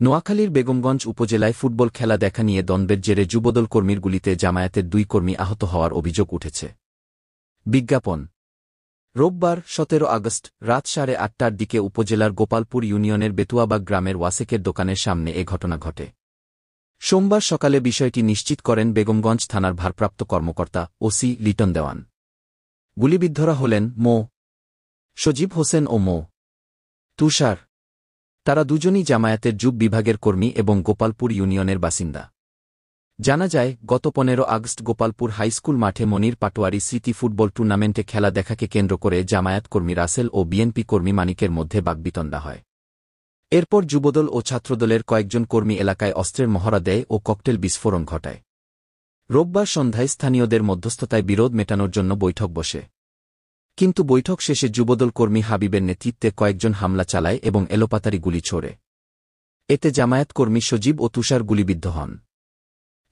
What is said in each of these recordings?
নোয়াখালীর বেগমগঞ্জ উপজেলায় ফুটবল খেলা দেখা নিয়ে দ্বন্দ্বের জেরে যুবদল কর্মীর গুলিতে জামায়াতের 2 কর্মী আহত হওয়ার অভিযোগ উঠেছে। বিজ্ঞাপন রোববার 17 আগস্ট রাত 8:30টার দিকে উপজেলার গোপালপুর ইউনিয়নের বেতুয়াবাগ গ্রামের ওয়াসেকের দোকানের সামনে এ ঘটনা ঘটে। সোমবার সকালে বিষয়টি নিশ্চিত করেন বেগমগঞ্জ থানার ভারপ্রাপ্ত কর্মকর্তা ওসি লিটন দেওয়ান। গুলিবিদ্ধরা হলেন মো. সজীব হোসেন ও মো. তুষার। তারা দুজনই জামায়াতের যুব বিভাগের কর্মী এবং গোপালপুর ইউনিয়নের বাসিন্দা। জানা যায়, গত 15 আগস্ট গোপালপুর হাইস্কুল মাঠে মনির পাটোয়ারি স্মৃতি ফুটবল টুর্নামেন্টে খেলা দেখাকে কেন্দ্র করে জামায়াত কর্মী রাসেল ও বিএনপি কর্মী মানিকের মধ্যে বাকবিতণ্ডা হয়। এরপর যুবদল ও ছাত্রদলের কয়েকজন কর্মী এলাকায় অস্ত্রের মহড়া দেয় ও ককটেল বিস্ফোরণ ঘটায়। রোববার সন্ধ্যায় স্থানীয়দের মধ্যস্থতায় বিরোধ মেটানোর জন্য বৈঠক বসে। কিন্তু বৈঠক শেষে যুবদল কর্মী হাবিবের নেতৃত্বে কয়েকজন হামলা চালায় এবং এলোপাতারি গুলি ছোড়ে। এতে জামায়াত কর্মী সজীব ও তুষার গুলিবিদ্ধ হন।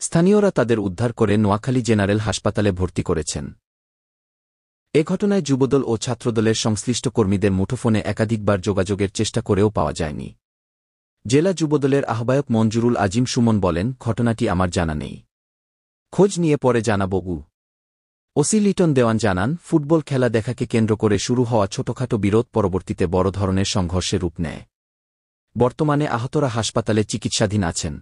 স্থানীয়রা তাদের উদ্ধার করে নোয়াখালী জেনারেল হাসপাতালে ভর্তি করেছেন। এ ঘটনায় যুবদল ও ছাত্রদলের সংশ্লিষ্ট কর্মীদের মুঠোফোনে একাধিকবার যোগাযোগের চেষ্টা করেও পাওয়া যায়নি। জেলা যুবদলের আহ্বায়ক মঞ্জুরুল আজিম সুমন বলেন, ঘটনাটি আমার জানা নেই, খোঁজ নিয়ে পরে জানাবো। ওসি লিটন দেওয়ান জানান, ফুটবল খেলা দেখাকে কেন্দ্র করে শুরু হওয়া ছোটখাটো বিরোধ পরবর্তীতে বড় ধরনের সংঘর্ষে রূপ নেয়। বর্তমানে আহতরা হাসপাতালে চিকিৎসাধীন আছেন।